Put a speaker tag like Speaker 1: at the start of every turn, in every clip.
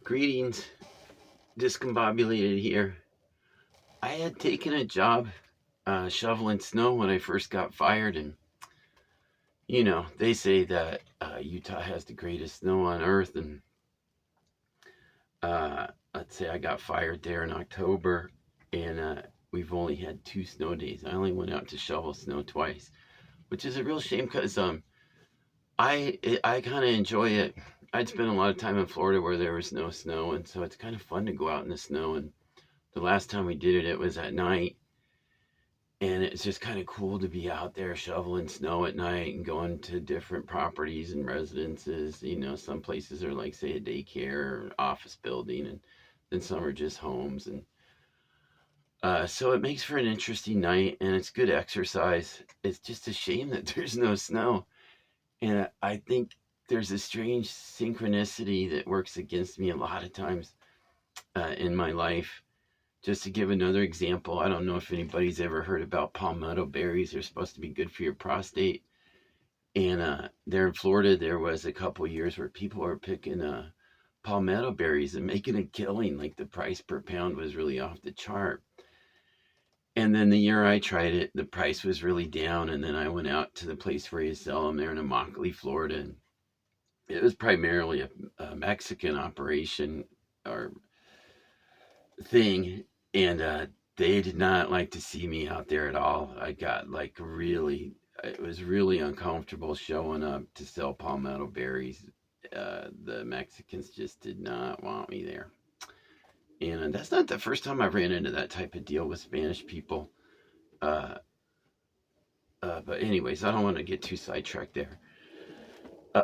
Speaker 1: Greetings, discombobulated here. I had taken a job shoveling snow when I first got fired, and they say that Utah has the greatest snow on earth. And let's say I got fired there in October, and we've only had 2 snow days. I only went out to shovel snow twice, which is a real shame because I kind of enjoy it. I'd spent a lot of time in Florida where there was no snow, and so it's kind of fun to go out in the snow. And the last time we did it, it was at night, and it's just kind of cool to be out there shoveling snow at night and going to different properties and residences. Some places are like, say, a daycare or office building, and then some are just homes. And so it makes for an interesting night, and it's good exercise. It's just a shame that there's no snow. And I think there's a strange synchronicity that works against me a lot of times in my life. Just to give another example, I don't know if anybody's ever heard about palmetto berries. They're supposed to be good for your prostate. And there in Florida, there was a couple years where people were picking palmetto berries and making a killing. Like the price per pound was really off the chart. And then the year I tried it, the price was really down. And then I went out to the place where you sell them there in Immokalee, Florida. And it was primarily a Mexican operation or thing. And they did not like to see me out there at all. I got like really, it was really uncomfortable showing up to sell palmetto berries. The Mexicans just did not want me there. And that's not the first time I've ran into that type of deal with Spanish people. Uh, but anyways, I don't want to get too sidetracked there. Uh,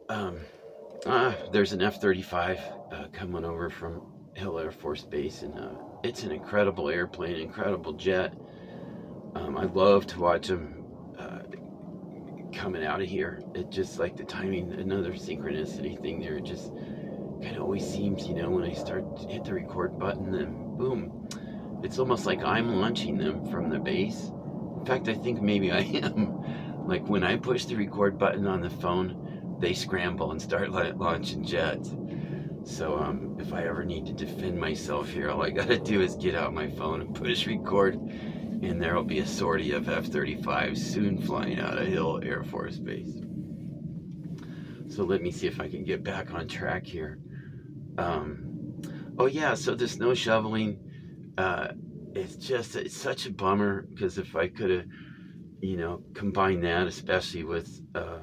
Speaker 1: um, there's an F-35 coming over from Hill Air Force Base, and it's an incredible airplane, incredible jet. I love to watch them coming out of here. It just like the timing, another synchronicity thing there. It just kind of always seems, when I start to hit the record button, then boom, it's almost like I'm launching them from the base. In fact, I think maybe I am. Like when I push the record button on the phone, they scramble and start launching jets. So if I ever need to defend myself here, all I gotta do is get out my phone and push record, and there will be a sortie of F-35s soon flying out of Hill Air Force Base. So let me see if I can get back on track here. Oh yeah, so the snow shoveling, uh, it's such a bummer because if I could have, combined that, especially with uh,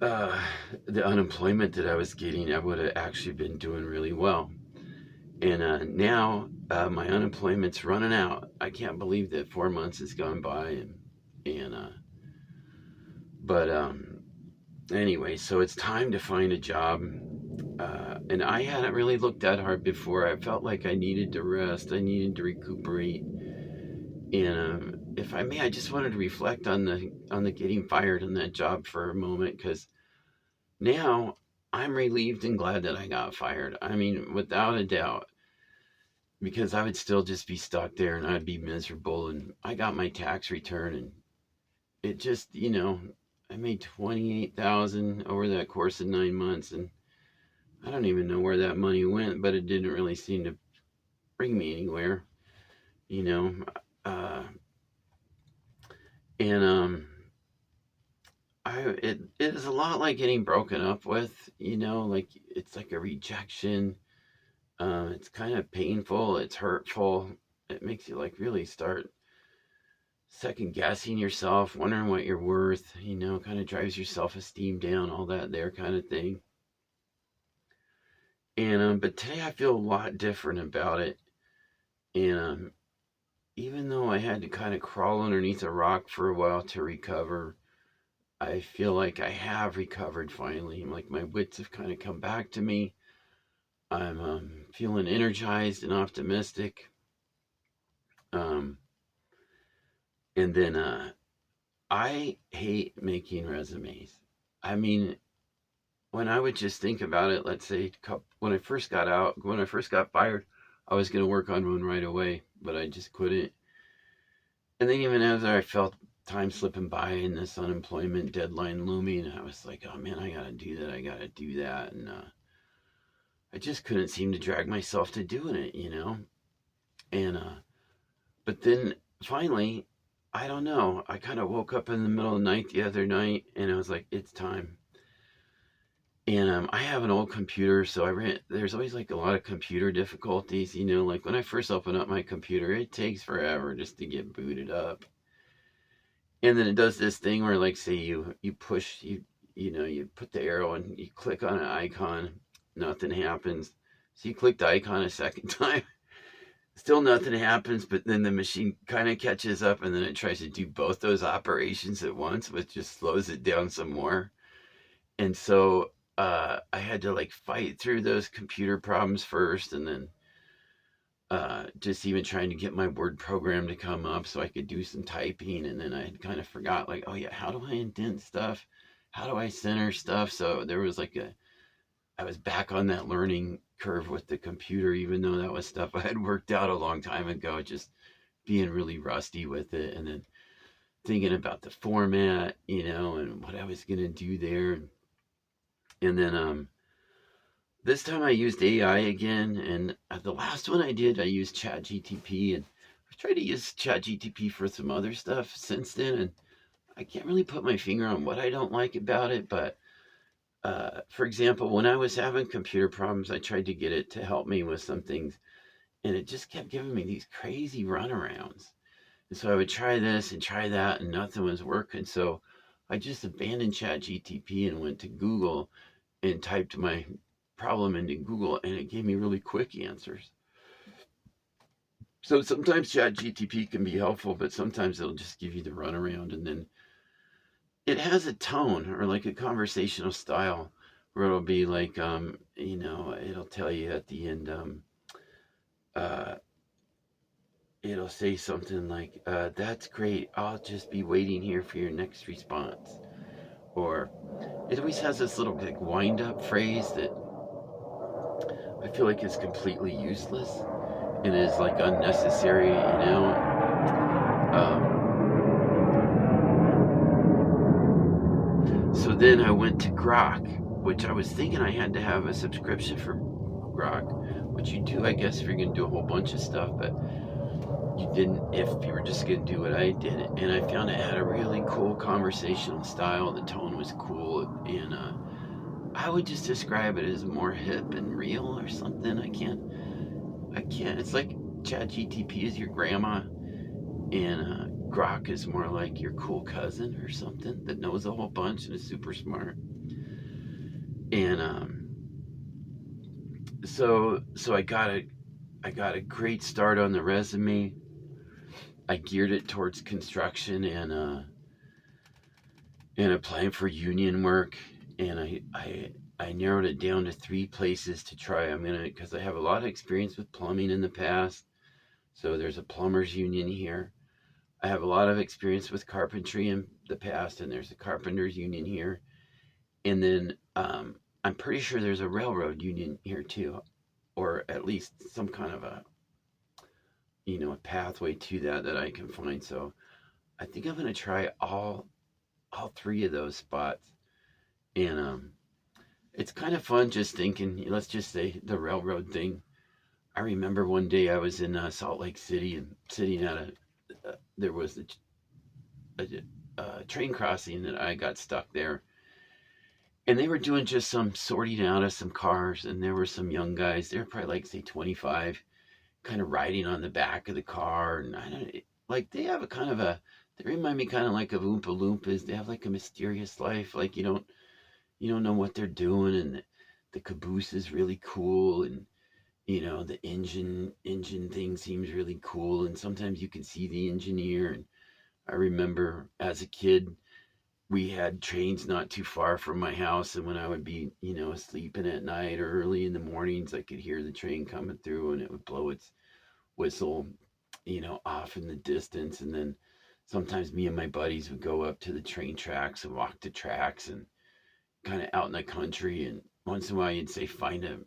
Speaker 1: the unemployment that I was getting, I would have actually been doing really well. And now my unemployment's running out. I can't believe that 4 months has gone by, and but anyway, so it's time to find a job. And I hadn't really looked that hard before. I felt like I needed to rest. I needed to recuperate. And if I may, I just wanted to reflect on the getting fired on that job for a moment, because now I'm relieved and glad that I got fired. I mean, without a doubt, because I would still just be stuck there and I'd be miserable. And I got my tax return, and it just, I made 28,000 over that course of 9 months, and I don't even know where that money went, but it didn't really seem to bring me anywhere, you know. Uh, and it is a lot like getting broken up with, like it's like a rejection. It's kind of painful. It's hurtful. It makes you like really start second guessing yourself, wondering what you're worth. Kind of drives your self esteem down, all that there kind of thing. And but today I feel a lot different about it. And even though I had to kind of crawl underneath a rock for a while to recover, I feel like I have recovered finally. Like my wits have kind of come back to me. I'm feeling energized and optimistic. Um, and then I hate making resumes. I mean, when I would just think about it, let's say when I first got fired, I was going to work on one right away, but I just couldn't. And then even as I felt time slipping by and this unemployment deadline looming. And I was like, oh man, I got to do that. I got to do that. And I just couldn't seem to drag myself to doing it, you know? And, but then finally, I don't know. I kind of woke up in the middle of the night the other night and I was like, it's time. And I have an old computer, so there's always like a lot of computer difficulties, you know, like when I first open up my computer, it takes forever just to get booted up. And then it does this thing where like say you push you know, you put the arrow and you click on an icon, nothing happens. So you click the icon a second time, still nothing happens, but then the machine kind of catches up and then it tries to do both those operations at once, which just slows it down some more. And so I had to like fight through those computer problems first, and then just even trying to get my word program to come up so I could do some typing. And then I had kind of forgot, like, oh yeah, how do I indent stuff? How do I center stuff? So there was like I was back on that learning curve with the computer, even though that was stuff I had worked out a long time ago, just being really rusty with it. And then thinking about the format, you know, and what I was going to do there. And then, this time I used AI again, and the last one I did, I used ChatGTP, and I've tried to use ChatGTP for some other stuff since then, and I can't really put my finger on what I don't like about it. But for example, when I was having computer problems, I tried to get it to help me with some things, and it just kept giving me these crazy runarounds. And so I would try this and try that, and nothing was working. So I just abandoned ChatGTP and went to Google and typed my problem into Google, and it gave me really quick answers. So sometimes ChatGTP can be helpful, but sometimes it'll just give you the runaround. And then it has a tone or like a conversational style where it'll be like, you know, it'll tell you at the end, uh, it'll say something like, that's great. I'll just be waiting here for your next response. Or it always has this little like wind up phrase that I feel like is completely useless and is like unnecessary, you know. So then I went to Grok, which I was thinking I had to have a subscription for Grok, which you do, I guess, if you're going to do a whole bunch of stuff, but you didn't if you were just going to do what I did. And I found it had a really cool conversational style. The tone was cool, and I would just describe it as more hip and real or something. I can't. It's like ChatGTP is your grandma, and Grok is more like your cool cousin or something that knows a whole bunch and is super smart. And so I got a great start on the resume. I geared it towards construction and applying for union work, and I narrowed it down to 3 places to try. I'm gonna because I have a lot of experience with plumbing in the past. So there's a plumbers union here. I have a lot of experience with carpentry in the past, and there's a carpenters union here. And then I'm pretty sure there's a railroad union here too, or at least some kind of a, you know, a pathway to that I can find. So I think I'm gonna try all 3 of those spots, and it's kind of fun just thinking. Let's just say the railroad thing. I remember one day I was in Salt Lake City and sitting at there was a train crossing that I got stuck there, and they were doing just some sorting out of some cars, and there were some young guys. They were probably like say 25, kind of riding on the back of the car, and I don't like they have a kind of a. They remind me kind of like of Oompa Loompas. They have like a mysterious life. Like you don't know what they're doing, and the caboose is really cool, and you know the engine thing seems really cool, and sometimes you can see the engineer. And I remember as a kid we had trains not too far from my house, and when I would be, you know, sleeping at night or early in the mornings, I could hear the train coming through, and it would blow its whistle, you know, off in the distance. And then sometimes me and my buddies would go up to the train tracks and walk the tracks and kind of out in the country. And once in a while you'd say find a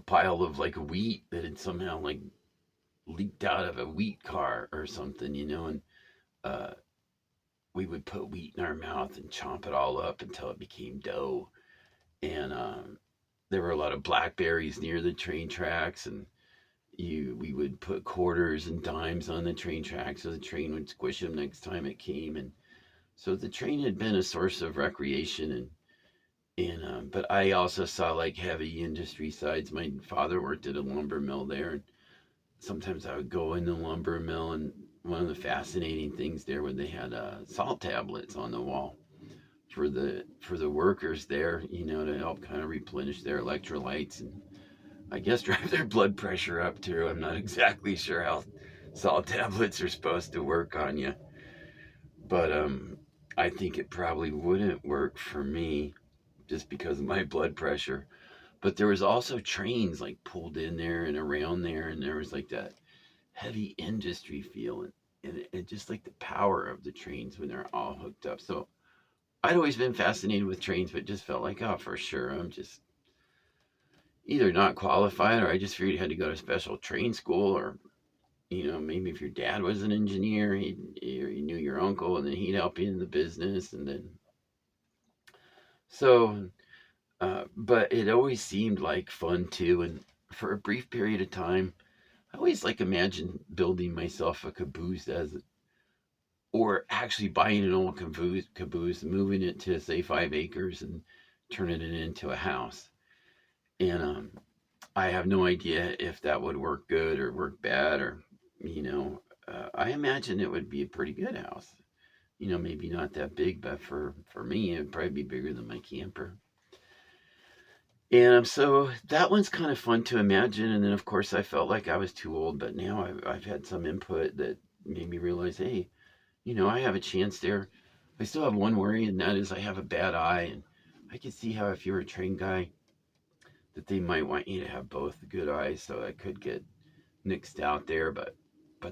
Speaker 1: pile of like wheat that had somehow like leaked out of a wheat car or something, you know. And uh, we would put wheat in our mouth and chomp it all up until it became dough. And there were a lot of blackberries near the train tracks, and we would put quarters and dimes on the train tracks so the train would squish them next time it came. And so the train had been a source of recreation. And but I also saw like heavy industry sides. My father worked at a lumber mill there, and sometimes I would go in the lumber mill, and one of the fascinating things there was they had salt tablets on the wall for the workers there, to help kind of replenish their electrolytes and I guess drive their blood pressure up too. I'm not exactly sure how salt tablets are supposed to work on you, but I think it probably wouldn't work for me just because of my blood pressure. But there was also trains like pulled in there and around there, and there was like that heavy industry feel, and just like the power of the trains when they're all hooked up. So I'd always been fascinated with trains, but just felt like, oh, for sure, I'm just either not qualified, or I just figured you had to go to special train school, or maybe if your dad was an engineer, he knew your uncle, and then he'd help you in the business, and then so. But it always seemed like fun too, and for a brief period of time, I always like imagined building myself a caboose or actually buying an old caboose, moving it to say 5 acres, and turning it into a house. And I have no idea if that would work good or work bad, or I imagine it would be a pretty good house. Maybe not that big, but for me, it'd probably be bigger than my camper. And so that one's kind of fun to imagine. And then, of course, I felt like I was too old, but now I've had some input that made me realize, hey, I have a chance there. I still have one worry, and that is I have a bad eye. And I can see how if you're a trained guy, that they might want you to have both good eyes, so I could get nixed out there, but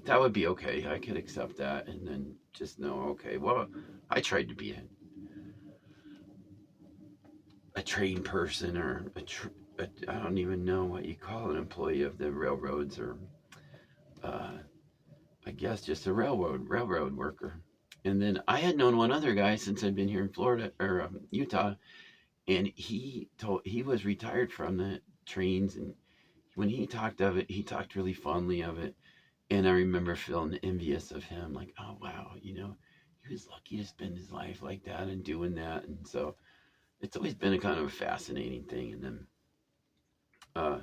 Speaker 1: that would be okay. I could accept that, and then just know, okay, well, I tried to be a trained person, or I don't even know what you call an employee of the railroads, or uh, I guess just a railroad worker. And then I had known one other guy since I'd been here in Florida or Utah, and he was retired from the trains, and when he talked of it, he talked really fondly of it. And I remember feeling envious of him, like, oh wow, he was lucky to spend his life like that and doing that. And so it's always been a kind of a fascinating thing. And then, uh,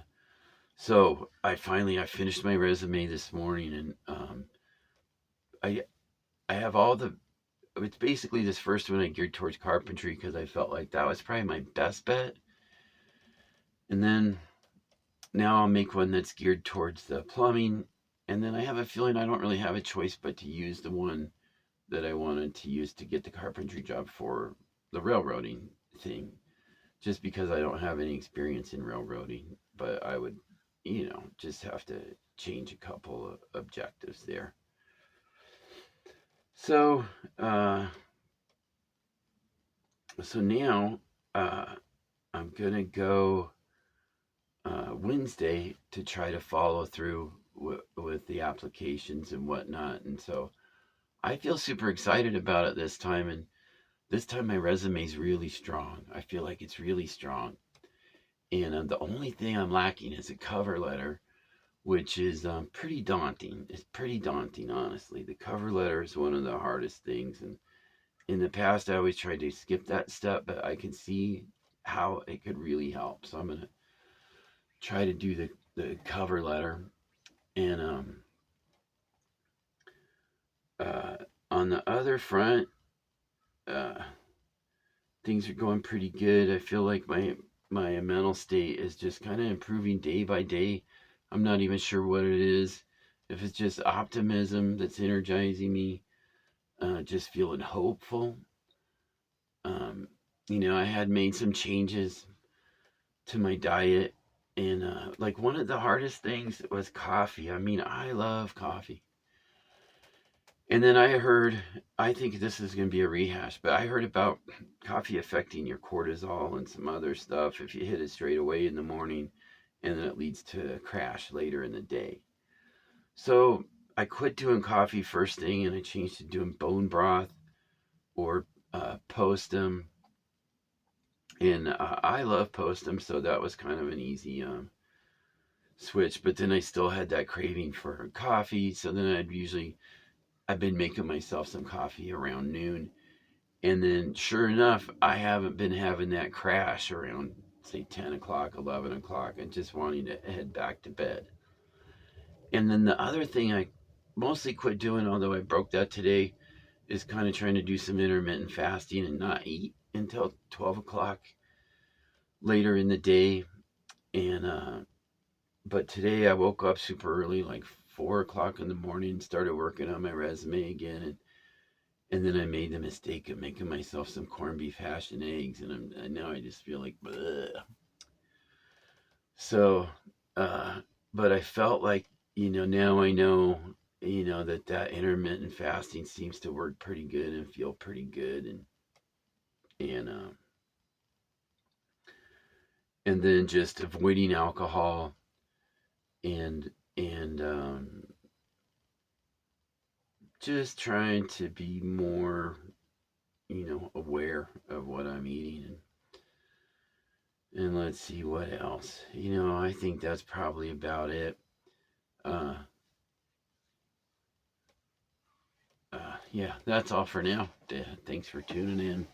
Speaker 1: so I finished my resume this morning, and I I have all the. It's basically this first one I geared towards carpentry because I felt like that was probably my best bet. And then now I'll make one that's geared towards the plumbing. And then I have a feeling I don't really have a choice but to use the one that I wanted to use to get the carpentry job for the railroading thing, just because I don't have any experience in railroading. But I would, just have to change a couple of objectives there. So, uh, so now uh, I'm gonna go Wednesday to try to follow through with the applications and whatnot. And so I feel super excited about it this time. And this time my resume is really strong. I feel like it's really strong. And the only thing I'm lacking is a cover letter, which is pretty daunting. It's pretty daunting, honestly. The cover letter is one of the hardest things. And in the past, I always tried to skip that step, but I can see how it could really help. So I'm going to try to do the cover letter. And uh, on the other front, uh, things are going pretty good. I feel like my mental state is just kind of improving day by day. I'm not even sure what it is. If it's just optimism that's energizing me, just feeling hopeful. Um, I had made some changes to my diet, and like one of the hardest things was coffee. I mean, I love coffee. And then I think this is going to be a rehash, but I heard about coffee affecting your cortisol and some other stuff if you hit it straight away in the morning, and then it leads to a crash later in the day. So I quit doing coffee first thing and I changed to doing bone broth or postum. And I love postum, so that was kind of an easy switch. But then I still had that craving for coffee, so then I've been making myself some coffee around noon. And then, sure enough, I haven't been having that crash around, say, 10 o'clock, 11 o'clock, and just wanting to head back to bed. And then the other thing I mostly quit doing, although I broke that today, is kind of trying to do some intermittent fasting and not eat until 12 o'clock later in the day. And, but today I woke up super early, like 4 o'clock in the morning, started working on my resume again. And then I made the mistake of making myself some corned beef hash and eggs. And now I just feel like, bleh. So, uh, but I felt like, now I know, that intermittent fasting seems to work pretty good and feel pretty good. And then just avoiding alcohol and just trying to be more, aware of what I'm eating. And let's see what else. I think that's probably about it. Uh, yeah, that's all for now. Thanks for tuning in.